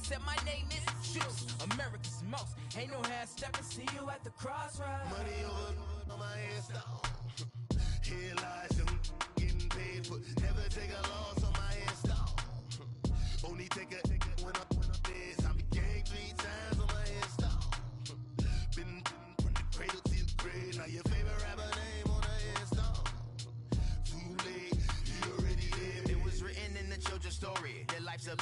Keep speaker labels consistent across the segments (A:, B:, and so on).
A: said my name is Juice, America's most. Ain't no half stepping, see you at the crossroads.
B: Money over on my headstone. Here lies them getting paid for. Never take a loss on my headstone. Only take a when I'm dead. I be gang 3 times on my headstone. Been from the cradle to the grave. Now your favorite rapper name on the headstone. Too late, you already dead.
C: It was written in the children's story. Their life's a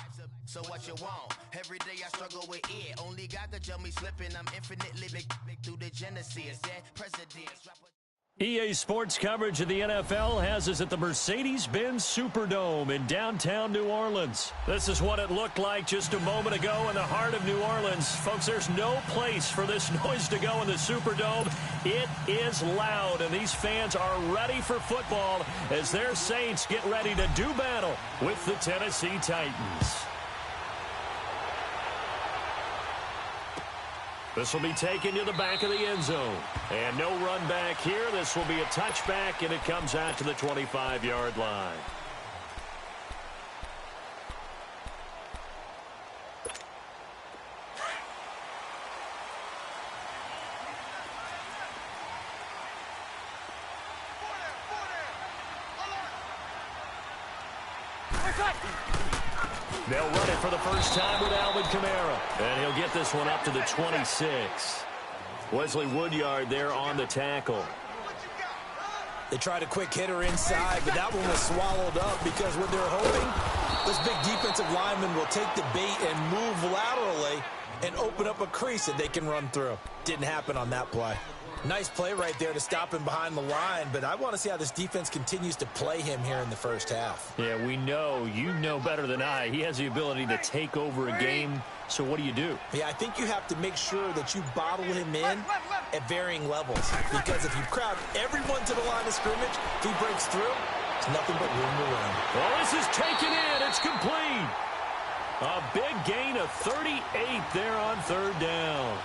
C: so what you want. Every day I struggle with it. Only God could tell me slipping. I'm infinitely big through the genesis. That presidents.
D: EA Sports coverage of the NFL has us at the Mercedes-Benz Superdome in downtown New Orleans. This is what it looked like just a moment ago in the heart of New Orleans. Folks, there's no place for this noise to go in the Superdome. It is loud, and these fans are ready for football as their Saints get ready to do battle with the Tennessee Titans. This will be taken to the back of the end zone. And no run back here. This will be a touchback, and it comes out to the 25-yard line. They'll run it for the first time with Alvin Kamara. And he'll get this one up to the 26. Wesley Woodyard there on the tackle.
E: They tried a quick hitter inside, but that one was swallowed up because what they're hoping, this big defensive lineman will take the bait and move laterally and open up a crease that they can run through. Didn't happen on that play. Nice play right there to stop him behind the line, but I want to see how this defense continues to play him here in the first half.
D: Yeah, we know. You know better than I. He has the ability to take over a game, so what do you do?
E: Yeah, I think you have to make sure that you bottle him in at varying levels, because if you crowd everyone to the line of scrimmage, if he breaks through, it's nothing but room to run.
D: Well, this is taken in. It's complete. A big gain of 38 there on third down.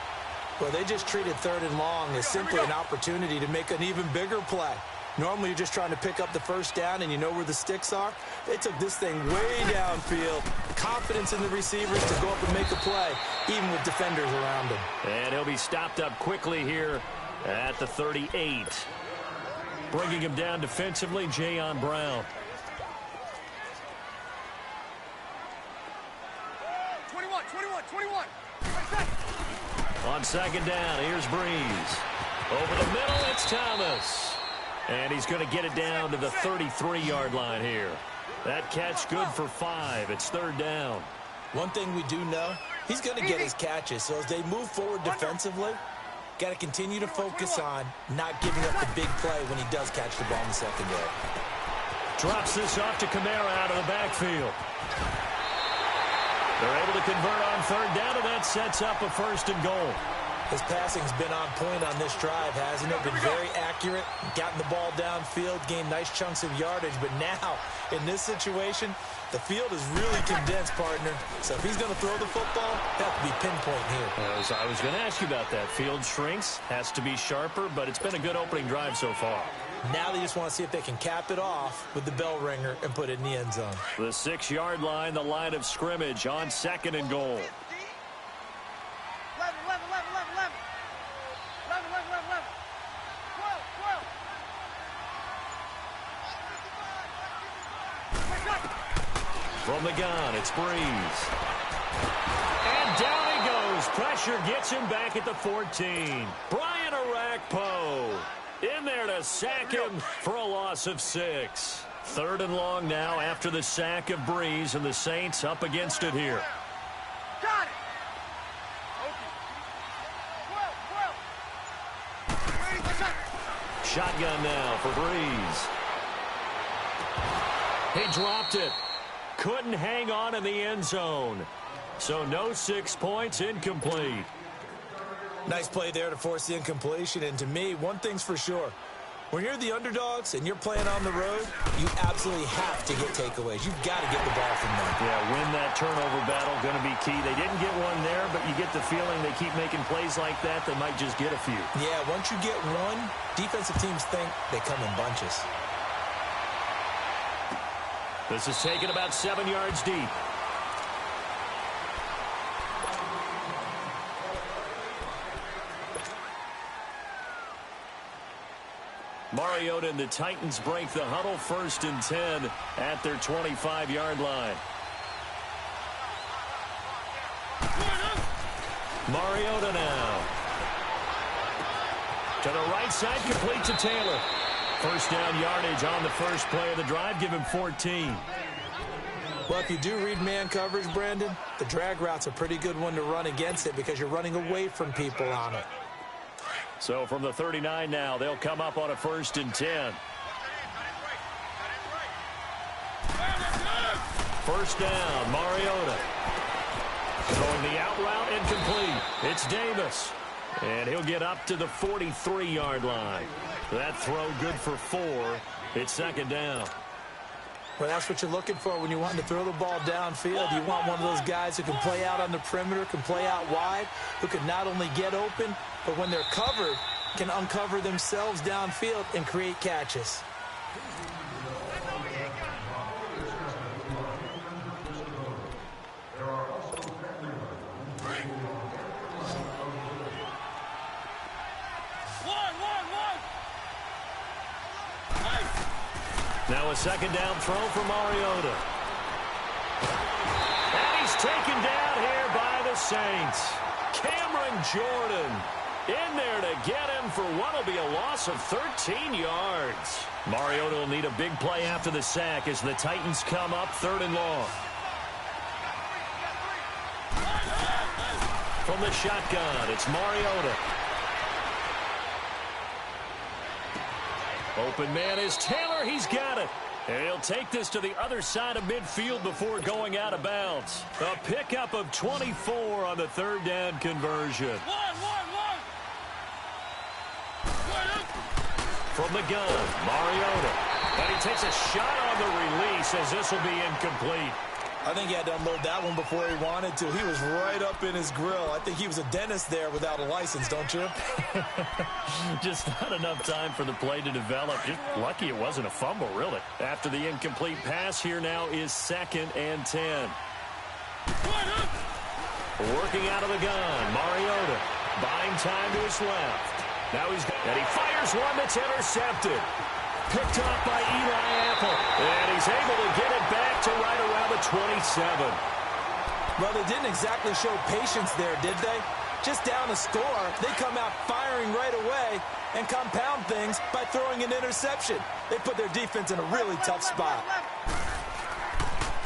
E: Well, they just treated third and long as simply an opportunity to make an even bigger play. Normally, you're just trying to pick up the first down and you know where the sticks are. They took this thing way downfield. Confidence in the receivers to go up and make a play, even with defenders around him.
D: And he'll be stopped up quickly here at the 38. Bringing him down defensively, Jayon Brown.
F: 21.
D: On second down, here's Breeze. Over the middle, it's Thomas. And he's going to get it down to the 33-yard line here. That catch good for 5. It's third down.
E: One thing we do know, he's going to get his catches. So as they move forward defensively, got to continue to focus on not giving up the big play when he does catch the ball in the secondary.
D: Drops this off to Kamara out of the backfield. They're able to convert on third down, and that sets up a first and goal.
E: His passing's been on point on this drive, hasn't it? Been very accurate, gotten the ball downfield, gained nice chunks of yardage. But now, in this situation, the field is really condensed, partner. So if he's going to throw the football, he'll have to be pinpoint here.
D: I was going to ask you about that. Field shrinks, has to be sharper, but it's been a good opening drive so far.
E: Now they just want to see if they can cap it off with the bell ringer and put it in the end zone.
D: The 6-yard line, the line of scrimmage on second and goal.
F: 11. 12.
D: From the gun, it's Breeze. And down he goes. Pressure gets him back at the 14. Brian Arakpo in there to sack him for a loss of 6. Third and long now after the sack of Breeze, and the Saints up against it here.
F: Got it.
D: Shotgun now for Breeze. He dropped it. Couldn't hang on in the end zone. So no 6 points, incomplete.
E: Nice play there to force the incompletion. And to me, one thing's for sure. When you're the underdogs and you're playing on the road, you absolutely have to get takeaways. You've got to get the ball from them.
D: Yeah, win that turnover battle, going to be key. They didn't get one there, but you get the feeling they keep making plays like that, they might just get a few.
E: Yeah, once you get one, defensive teams think they come in bunches.
D: This is taken about 7 yards deep. Mariota and the Titans break the huddle, 1st and 10 at their 25-yard line. Mariota now. To the right side, complete to Taylor. First down yardage on the first play of the drive. Give him 14.
E: Well, if you do read man coverage, Brandon, the drag route's a pretty good one to run against it because you're running away from people on it.
D: So from the 39 now, they'll come up on a 1st and 10. First down, Mariota. Throwing the out route incomplete. It's Davis. And he'll get up to the 43-yard line. That throw good for 4. It's 2nd down.
E: Well, that's what you're looking for when you're wanting to throw the ball downfield. You want one of those guys who can play out on the perimeter, can play out wide, who can not only get open, but when they're covered, can uncover themselves downfield and create catches.
D: Now a 2nd down throw for Mariota. And he's taken down here by the Saints. Cameron Jordan in there to get him for what will be a loss of 13 yards. Mariota will need a big play after the sack as the Titans come up 3rd and long. From the shotgun, it's Mariota. Open man is Taylor. He's got it. And he'll take this to the other side of midfield before going out of bounds. A pickup of 24 on the 3rd down conversion. From the gun, Mariota. And he takes a shot on the release as this will be incomplete.
E: I think he had to unload that one before he wanted to. He was right up in his grill. I think he was a dentist there without a license, don't you?
D: Just not enough time for the play to develop. Just lucky it wasn't a fumble, really. After the incomplete pass, here now is 2nd and 10. Working out of the gun, Mariota. Buying time to his left. Now and he fires one that's intercepted. Picked up by Eli Apple. And he's able to get it back to right around the 27.
E: Well, they didn't exactly show patience there, did they? Just down a score, they come out firing right away and compound things by throwing an interception. They put their defense in a really tough spot.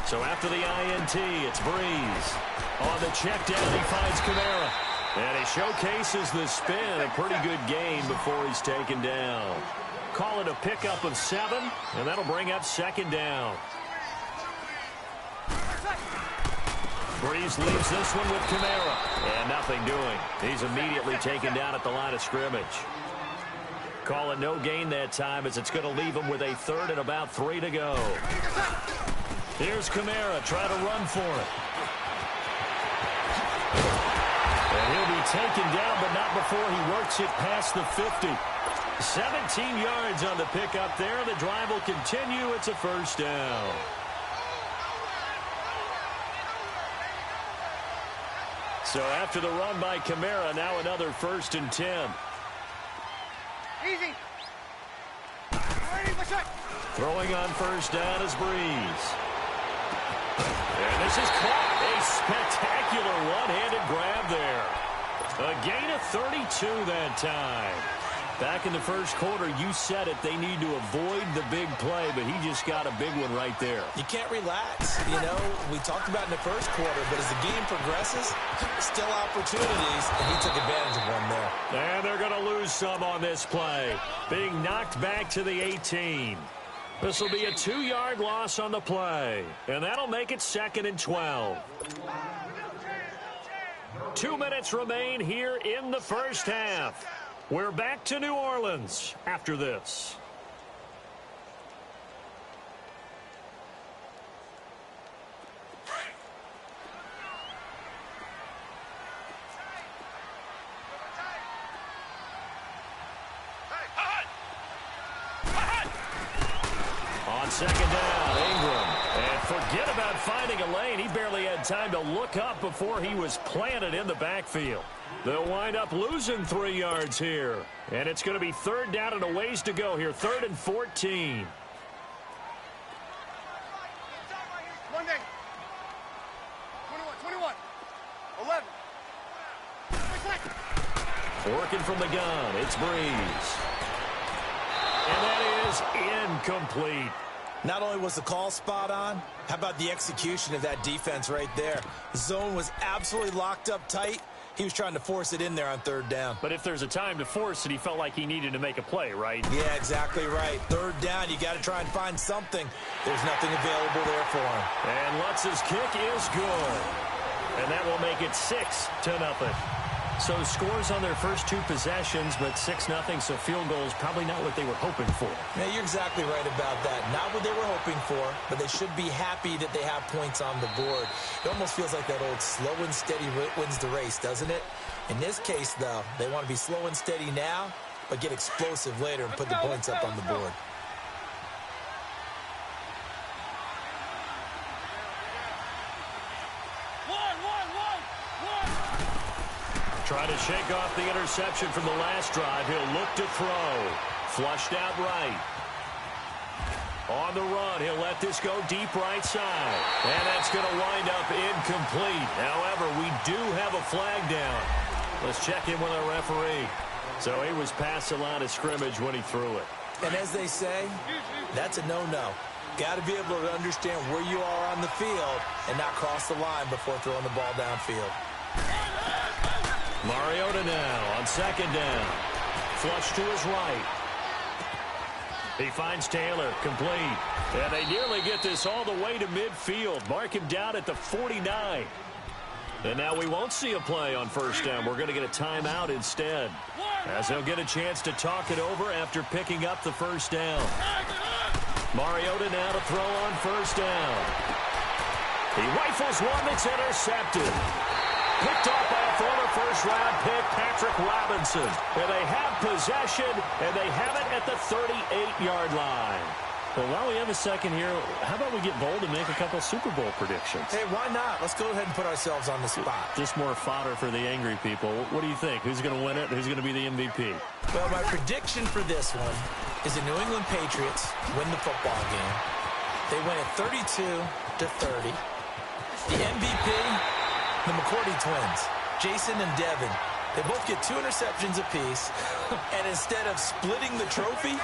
D: So after the INT, it's Breeze. On the check down, he finds Kamara. And he showcases the spin. A pretty good game before he's taken down. Call it a pickup of 7, and that'll bring up 2nd down. Breeze leaves this one with Kamara. And nothing doing. He's immediately taken down at the line of scrimmage. Call it no gain that time as it's going to leave him with a 3rd and about 3 to go. Here's Kamara. Try to run for it. And he'll be taken down, but not before he works it past the 50. 17 yards on the pickup there. The drive will continue. It's a 1st down. So after the run by Kamara, now another 1st and 10.
F: Easy.
D: Throwing on 1st down is Breeze. And this is caught. A spectacular one-handed grab there. A gain of 32 that time. Back in the first quarter, you said it, they need to avoid the big play, but he just got a big one right there.
E: You can't relax. You know, we talked about in the first quarter, but as the game progresses, still opportunities, and he took advantage of one there.
D: And they're going to lose some on this play, being knocked back to the 18. This will be a 2-yard loss on the play, and that'll make it 2nd and 12. 2 minutes remain here in the first half. We're back to New Orleans after this. On 2nd down, Ingram. And Forget about finding a lane. He barely had time to look up before he was planted in the backfield. They'll wind up losing 3 yards here. And it's going to be 3rd down and a ways to go here. 3rd and 14.
F: Monday. 21. 11.
D: Working from the gun, it's Breeze. And that is incomplete.
E: Not only was the call spot on, how about the execution of that defense right there? The zone was absolutely locked up tight. He was trying to force it in there on 3rd down.
D: But if there's a time to force it, he felt like he needed to make a play, right?
E: Yeah, exactly right. 3rd down, you got to try and find something. There's nothing available there for him.
D: And Lutz's kick is good. And that will make it 6-0. So scores on their first 2 possessions, but 6-0, so field goals probably not what they were hoping for.
E: Yeah, you're exactly right about that. Not what they were hoping for, but they should be happy that they have points on the board. It almost feels like that old slow and steady wins the race, doesn't it? In this case, though, they want to be slow and steady now, but get explosive later and put the points up on the board.
D: Try to shake off the interception from the last drive. He'll look to throw. Flushed out right. On the run, he'll let this go deep right side. And that's going to wind up incomplete. However, we do have a flag down. Let's check in with our referee. So he was past the line of scrimmage when he threw it.
E: And as they say, that's a no-no. Got to be able to understand where you are on the field and not cross the line before throwing the ball downfield.
D: Mariota now on 2nd down. Flush to his right. He finds Taylor, complete. And they nearly get this all the way to midfield. Mark him down at the 49. And now we won't see a play on 1st down. We're going to get a timeout instead, as they'll get a chance to talk it over after picking up the 1st down. Mariota now to throw on 1st down. He rifles one that's intercepted. Picked off by a former first-round pick, Patrick Robinson. And they have possession, and they have it at the 38-yard line. Well, while we have a second here, how about we get bold and make a couple Super Bowl predictions?
E: Hey, why not? Let's go ahead and put ourselves on the spot.
D: Just more fodder for the angry people. What do you think? Who's going to win it? Who's going to be the MVP?
E: Well, my prediction for this one is the New England Patriots win the football game. They win it 32-30. The MVP, the McCourty twins, Jason and Devin. They both get 2 interceptions apiece, and instead of splitting the trophy,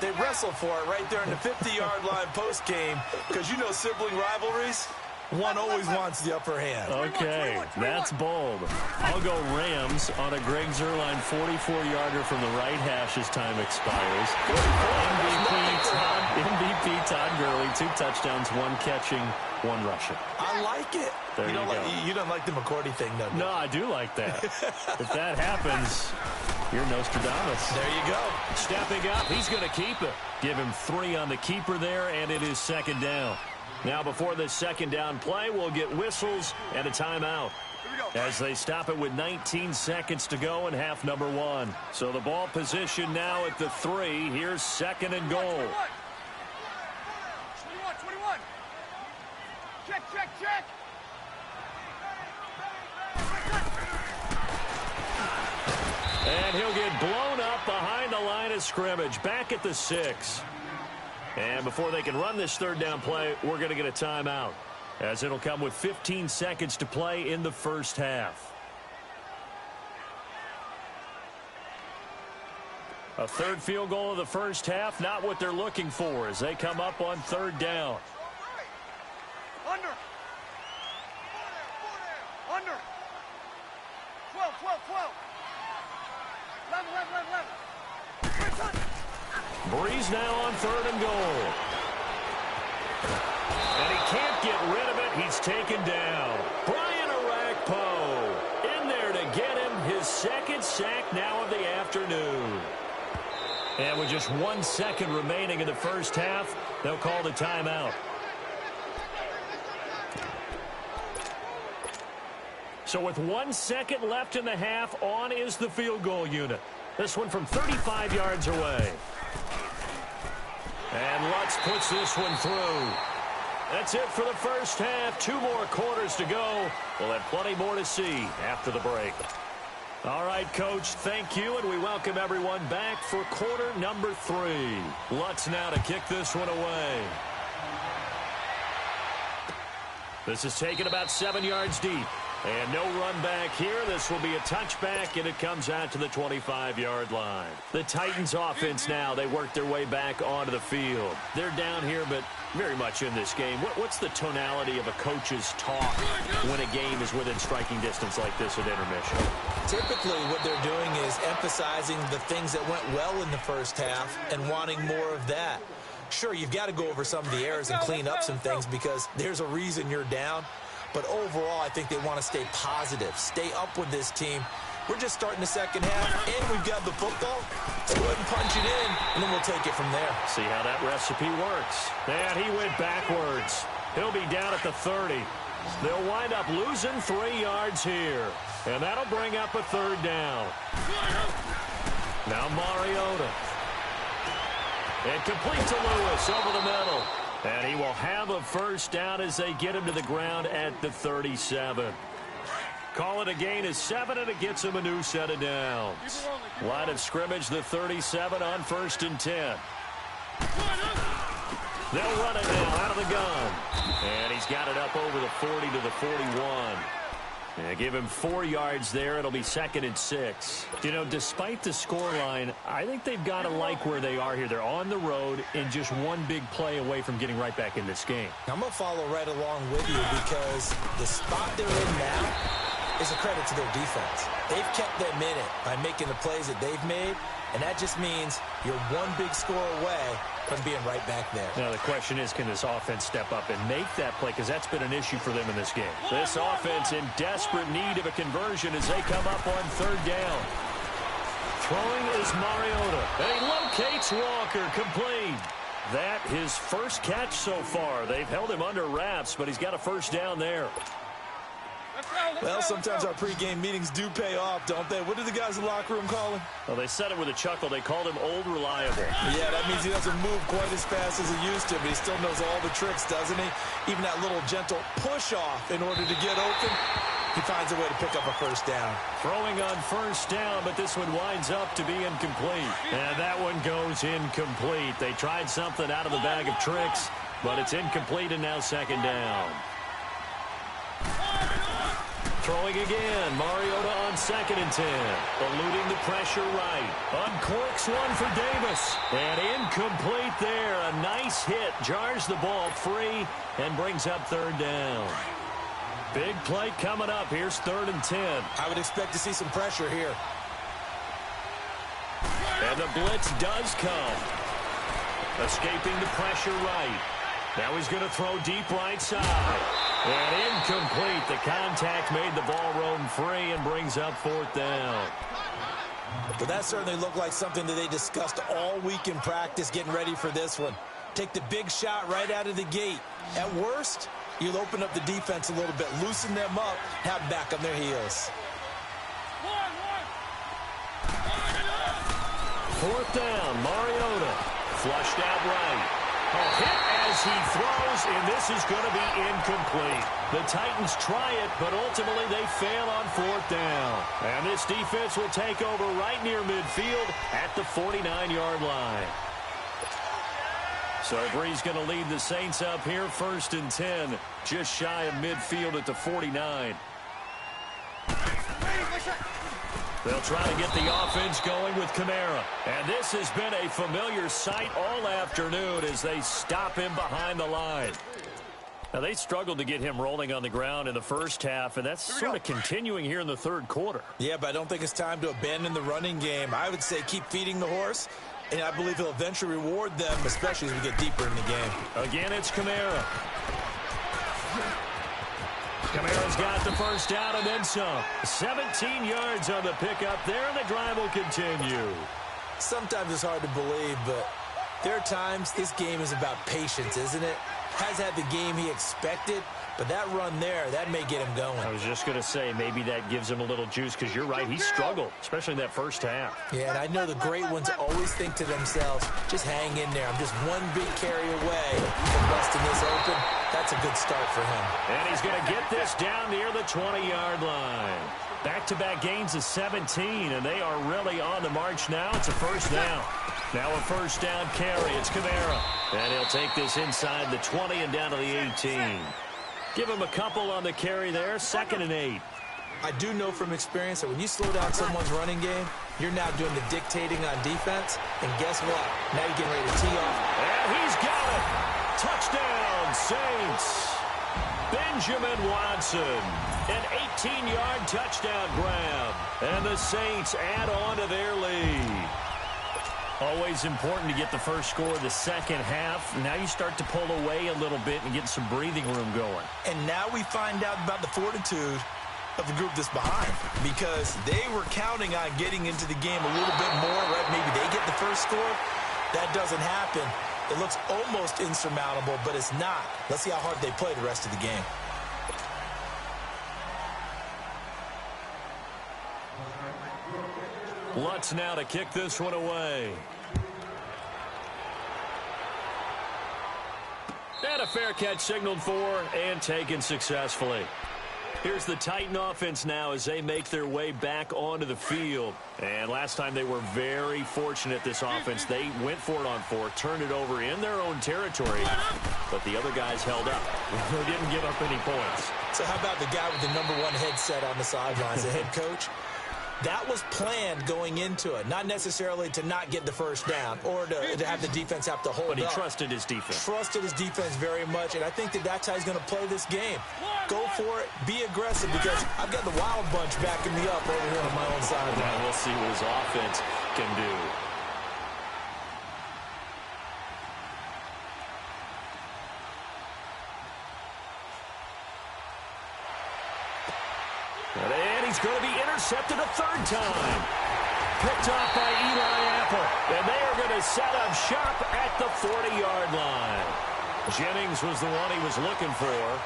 E: they wrestle for it right there in the 50-yard line post-game, because you know sibling rivalries, one always wants the upper hand.
D: Okay, that's bold. I'll go Rams on a Greg Zuerlein 44-yarder from the right hash as time expires. MVP Todd Gurley, 2 touchdowns, 1 catching, 1 rushing.
E: I like it.
D: There you go.
E: You don't like the McCourty thing, though?
D: No, I do like that. If that happens, you're Nostradamus.
E: There you go.
D: Stepping up, he's going to keep it. Give him 3 on the keeper there, and it is 2nd down. Now, before this 2nd down play, we'll get whistles and a timeout as they stop it with 19 seconds to go in half number 1. So the ball position now at the 3. Here's 2nd and goal.
F: 21. Check.
D: And he'll get blown up behind the line of scrimmage, back at the 6. And before they can run this 3rd down play, we're going to get a timeout, as it'll come with 15 seconds to play in the 1st half. A 3rd field goal of the 1st half, not what they're looking for as they come up on 3rd down.
F: Under. 12. 11.
D: Breeze now on 3rd and goal. And he can't get rid of it. He's taken down. Brian Orakpo in there to get him his 2nd sack now of the afternoon. And with just 1 second remaining in the 1st half, they'll call the timeout. So with 1 second left in the half, on is the field goal unit. This one from 35 yards away. And Lutz puts this one through. That's it for the first half. 2 more quarters to go. We'll have plenty more to see after the break. All right, Coach, thank you, and we welcome everyone back for quarter number 3. Lutz now to kick this one away. This is taken about 7 yards deep. And no run back here. This will be a touchback, and it comes out to the 25-yard line. The Titans offense now, they work their way back onto the field. They're down here, but very much in this game. What's the tonality of a coach's talk when a game is within striking distance like this at intermission?
E: Typically, what they're doing is emphasizing the things that went well in the first half and wanting more of that. Sure, you've got to go over some of the errors and clean up some things because there's a reason you're down. But overall, I think they want to stay positive, stay up with this team. We're just starting the second half, and we've got the football. Let's go ahead and punch it in, and then we'll take it from there.
D: See how that recipe works. And he went backwards. He'll be down at the 30. They'll wind up losing 3 yards here. And that'll bring up a 3rd down. Now Mariota. And complete to Lewis over the middle. And he will have a first down as they get him to the ground at the 37. Call it a gain of 7, and it gets him a new set of downs. Line of scrimmage, the 37 on 1st and 10. They'll run it now out of the gun. And he's got it up over the 40 to the 41. And give him 4 yards there. It'll be 2nd and 6. You know, despite the scoreline, I think they've got to like where they are here. They're on the road and just one big play away from getting right back in this game.
E: I'm going to follow right along with you because the spot they're in now is a credit to their defense. They've kept them in it by making the plays that they've made, and that just means you're one big score away from being right back there.
D: Now the question is, can this offense step up and make that play? Because that's been an issue for them in this game. This offense in desperate need of a conversion as they come up on 3rd down. Throwing is Mariota. And he locates Walker, complete. That his first catch so far. They've held him under wraps, but he's got a first down there.
E: Well, sometimes our pregame meetings do pay off, don't they? What did the guys in the locker room call him?
D: Well, they said it with a chuckle. They called him Old Reliable.
E: Yeah, that means he doesn't move quite as fast as he used to, but he still knows all the tricks, doesn't he? Even that little gentle push-off in order to get open, he finds a way to pick up a first down.
D: Throwing on 1st down, but this one winds up to be incomplete. And that one goes incomplete. They tried something out of the bag of tricks, but it's incomplete and now 2nd down. Throwing again, Mariota on 2nd and 10. Eluding the pressure right. Uncorks one for Davis. And incomplete there. A nice hit. Jars the ball free and brings up 3rd down. Big play coming up. Here's 3rd and 10.
E: I would expect to see some pressure here.
D: And the blitz does come. Escaping the pressure right. Now he's going to throw deep right side. And incomplete. The contact made the ball roam free and brings up 4th down.
E: But that certainly looked like something that they discussed all week in practice getting ready for this one. Take the big shot right out of the gate. At worst, you'll open up the defense a little bit, loosen them up, have them back on their heels.
D: 4th down, Mariota. Flushed out right. A hit as he throws, and this is going to be incomplete. The Titans try it, but ultimately they fail on 4th down. And this defense will take over right near midfield at the 49-yard line. So Bree's going to lead the Saints up here, 1st and 10, just shy of midfield at the 49. They'll try to get the offense going with Kamara. And this has been a familiar sight all afternoon as they stop him behind the line. Now, they struggled to get him rolling on the ground in the first half, and that's sort of continuing here in the 3rd quarter.
E: Yeah, but I don't think it's time to abandon the running game. I would say keep feeding the horse, and I believe he'll eventually reward them, especially as we get deeper in the game.
D: Again, it's Kamara. Kamara's got the first down and then some. 17 yards on the pickup there, and the drive will continue.
E: Sometimes it's hard to believe, but there are times this game is about patience, isn't it? Has had the game he expected, But that run there, that may get him going.
D: I was just going to say, maybe that gives him a little juice, because you're right, he struggled, especially in that first half.
E: Yeah, and I know the great ones always think to themselves, just hang in there. I'm just one big carry away from busting this open. That's a good start for him.
D: And he's going to get this down near the 20-yard line. Back-to-back gains of 17, and they are really on the march now. It's a first down. Now a first down carry. It's Kamara. And he'll take this inside the 20 and down to the 18. Give him a couple on the carry there. 2nd and 8.
E: I do know from experience that when you slow down someone's running game, you're now doing the dictating on defense. And guess what? Now you're getting ready to tee off.
D: And he's got it. Touchdown, Saints. Benjamin Watson. An 18-yard touchdown grab. And the Saints add on to their lead. Always important to get the first score of the second half. Now you start to pull away a little bit and get some breathing room going.
E: And now we find out about the fortitude of the group that's behind, because they were counting on getting into the game a little bit more, right? Maybe they get the first score. That doesn't happen. It looks almost insurmountable, but it's not. Let's see how hard they play the rest of the game.
D: Lutz now to kick this one away. And a fair catch signaled for and taken successfully. Here's the Titan offense now as they make their way back onto the field. And last time they were very fortunate, this offense. They went for it on 4, turned it over in their own territory, but the other guys held up. They didn't give up any points.
E: So how about the guy with the #1 headset on the sidelines, the head coach? That was planned going into it, not necessarily to not get the first down or to have the defense have to hold up.
D: But he trusted his defense.
E: Trusted his defense very much, and I think that's how he's going to play this game. Go for it, be aggressive, because I've got the wild bunch backing me up over here on my own side.
D: Now we'll see what his offense can do. And he's going to be intercepted a 3rd time. Picked off by Eli Apple. And they are going to set up shop at the 40-yard line. Jennings was the one he was looking for.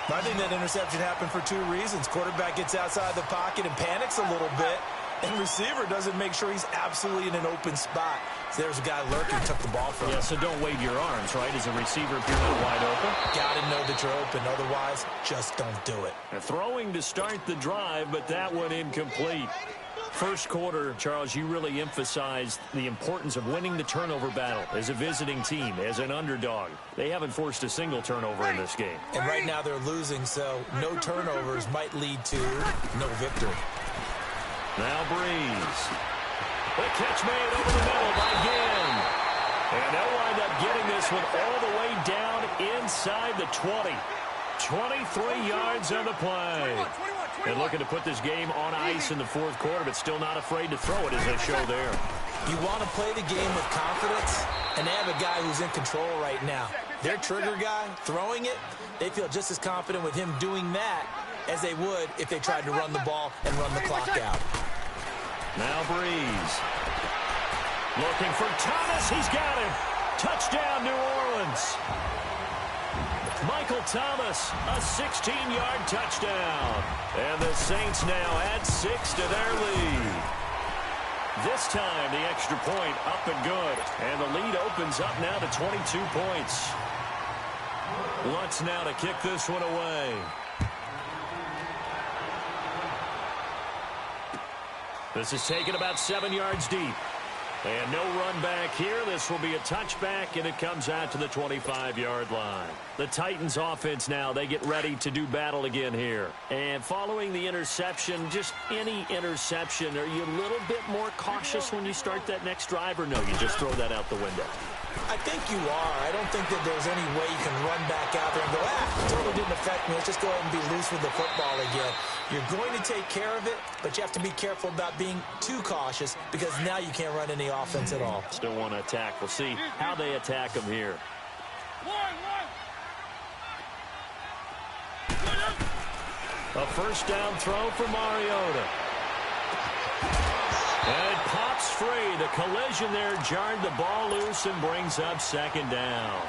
E: I think that interception happened for 2 reasons. Quarterback gets outside the pocket and panics a little bit, and receiver doesn't make sure he's absolutely in an open spot. So there's a guy lurking, took the ball from him.
D: Yeah, so don't wave your arms, right, as a receiver if you're not wide open.
E: Got to know that you're open. Otherwise, just don't do it.
D: And throwing to start the drive, but that one incomplete. First quarter, Charles, you really emphasized the importance of winning the turnover battle as a visiting team, as an underdog. They haven't forced a single turnover in this game.
E: And right now they're losing, so no turnovers might lead to no victory.
D: Now Breeze. The catch made over the middle by Ginn. And they'll wind up getting this one all the way down inside the 20. 23 yards on the play. And looking to put this game on ice in the 4th quarter, but still not afraid to throw it, as they show there.
E: You want to play the game with confidence, and they have a guy who's in control right now. Their trigger guy, throwing it, they feel just as confident with him doing that as they would if they tried to run the ball and run the clock out.
D: Now Breeze. Looking for Thomas. He's got him. Touchdown, New Orleans. Michael Thomas, a 16-yard touchdown. And the Saints now add 6 to their lead. This time, the extra point up and good. And the lead opens up now to 22 points. Lutz now to kick this one away. This is taken about 7 yards deep. And no run back here. This will be a touchback, and it comes out to the 25-yard line. The Titans offense now, they get ready to do battle again here. And following the interception, just any interception, are you a little bit more cautious when you start that next drive, or no, you just throw that out the window?
E: I think you are. I don't think that there's any way you can run back out there and go, it totally didn't affect me. Let's just go ahead and be loose with the football again. You're going to take care of it, but you have to be careful about being too cautious, because now you can't run any offense at all.
D: Still want to attack. We'll see how they attack them here. A first down throw for Mariota. And it pops free. The collision there jarred the ball loose and brings up 2nd down.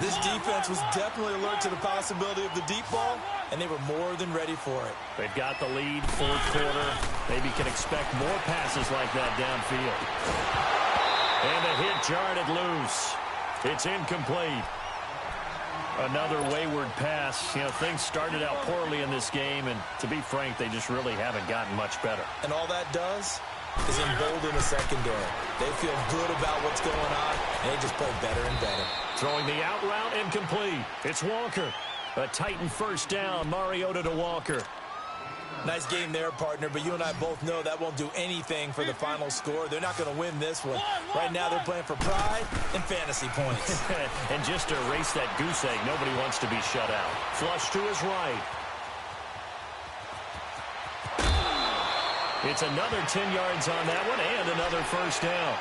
E: This defense was definitely alert to the possibility of the deep ball, and they were more than ready for it.
D: They've got the lead, fourth quarter. Maybe can expect more passes like that downfield. And the hit jarred it loose. It's incomplete. Another wayward pass. You know, things started out poorly in this game, and to be frank, they just really haven't gotten much better.
E: And all that does is embolden the secondary. They feel good about what's going on, and they just play better and better.
D: Throwing the out route incomplete. It's Walker. A Titan first down. Mariota to Walker.
E: Nice game there, partner, but you and I both know that won't do anything for the final score. They're not going to win this one. Right now, they're playing for pride and fantasy points.
D: And just to erase that goose egg, nobody wants to be shut out. Flush to his right. It's another 10 yards on that one and another first down.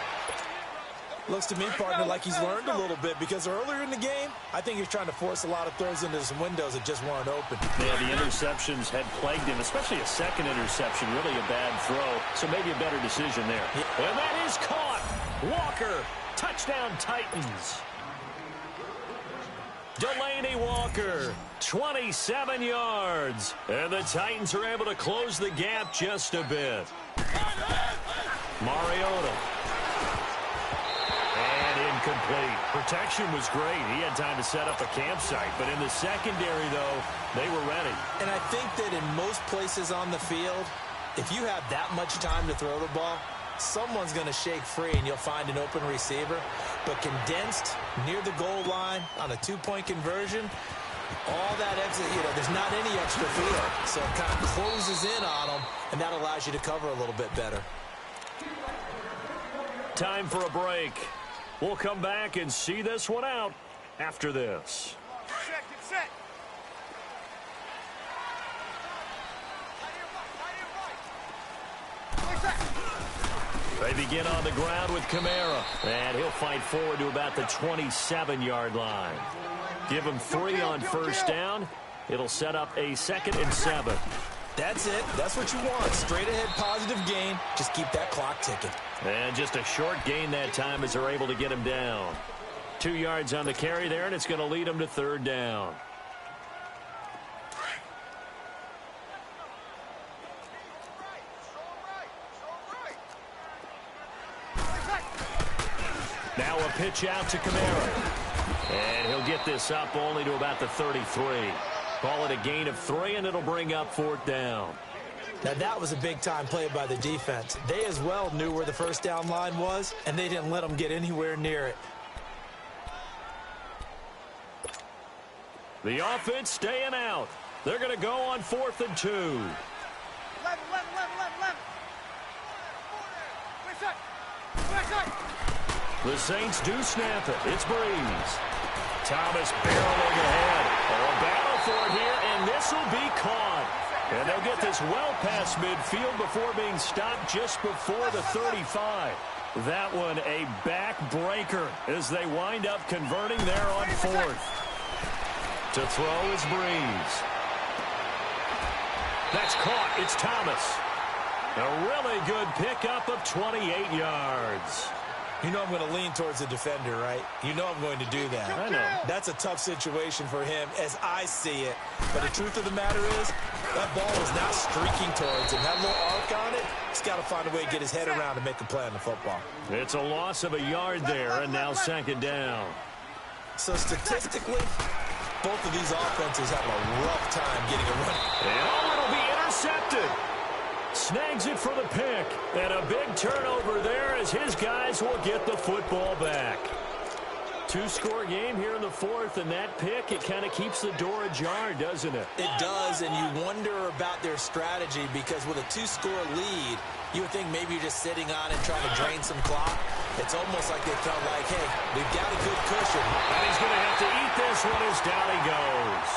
E: Looks to me, partner, like he's learned a little bit, because earlier in the game, I think he was trying to force a lot of throws into some windows that just weren't open.
D: Yeah, the interceptions had plagued him, especially a second interception, really a bad throw, so maybe a better decision there. Yeah. And that is caught. Walker, touchdown Titans. Delaney Walker, 27 yards. And the Titans are able to close the gap just a bit. Mariota. Incomplete. Protection was great. He had time to set up a campsite. But in the secondary, though, they were ready.
E: And I think that in most places on the field, if you have that much time to throw the ball, someone's going to shake free and you'll find an open receiver. But condensed near the goal line on a two-point conversion, all that exit, there's not any extra field. So it kind of closes in on them, and that allows you to cover a little bit better.
D: Time for a break. We'll come back and see this one out after this.
F: Set, get set.
D: They begin on the ground with Kamara. And he'll fight forward to about the 27-yard line. Give him 3 on first down. It'll set up a 2nd and 7.
E: That's it. That's what you want. Straight ahead positive gain. Just keep that clock ticking.
D: And just a short gain that time as they're able to get him down. 2 yards on the carry there, and it's going to lead him to 3rd down. Now a pitch out to Kamara. And he'll get this up only to about the 33. Call it a gain of 3, and it'll bring up 4th down.
E: Now, that was a big-time play by the defense. They as well knew where the first down line was, and they didn't let them get anywhere near it.
D: The offense staying out. They're going to go on 4th and 2.
F: 11.
D: The Saints do snap it. It's Breeze. Thomas barreling ahead. A battle for it here, and this will be caught. And they'll get this well past midfield before being stopped just before the 35. That one a backbreaker as they wind up converting there on 4th. To throw is Breeze. That's caught. It's Thomas. A really good pickup of 28 yards.
E: You know I'm going to lean towards the defender, right? You know I'm going to do that.
D: I know.
E: That's a tough situation for him as I see it. But the truth of the matter is, that ball is not streaking towards him. That little arc on it, he's got to find a way to get his head around and make a play on the football.
D: It's a loss of a yard there, and now 2nd down.
E: So statistically, both of these offenses have a rough time getting a run.
D: And it'll be intercepted. Snags it for the pick. And a big turnover there as his guys will get the football back. 2-score game here in the 4th, and that pick, it kind of keeps the door ajar, doesn't it?
E: It does, and you wonder about their strategy, because with a 2-score lead, you would think maybe you're just sitting on it trying to drain some clock. It's almost like they felt like, hey, we've got a good cushion.
D: And he's going to have to eat this one as down he goes.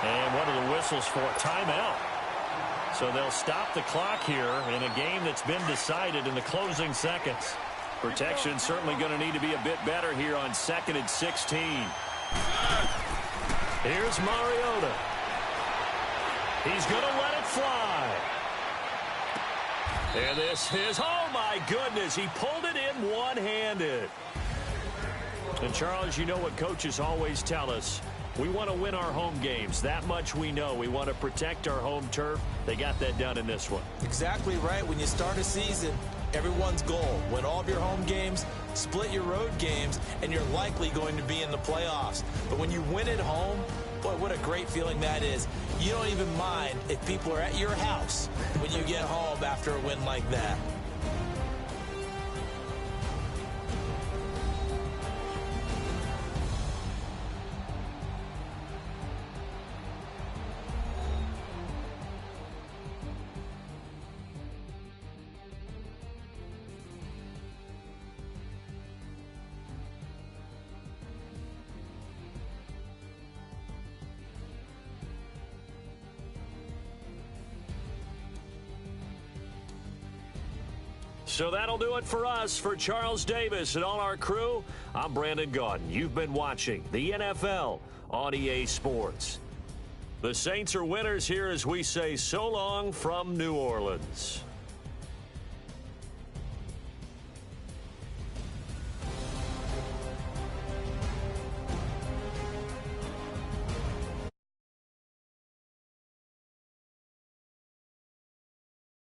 D: And one of the whistles for a timeout. So they'll stop the clock here in a game that's been decided in the closing seconds. Protection certainly going to need to be a bit better here on 2nd and 16. Here's Mariota. He's going to let it fly. And this is, oh my goodness, he pulled it in one-handed. And, Charles, you know what coaches always tell us. We want to win our home games. That much we know. We want to protect our home turf. They got that done in this one.
E: Exactly right. When you start a season, everyone's goal, win all of your home games, split your road games, and you're likely going to be in the playoffs. But when you win at home, boy, what a great feeling that is. You don't even mind if people are at your house when you get home after a win like that.
D: So that'll do it for us. For Charles Davis and all our crew, I'm Brandon Gaudin. You've been watching the NFL on EA Sports. The Saints are winners here as we say so long from New Orleans.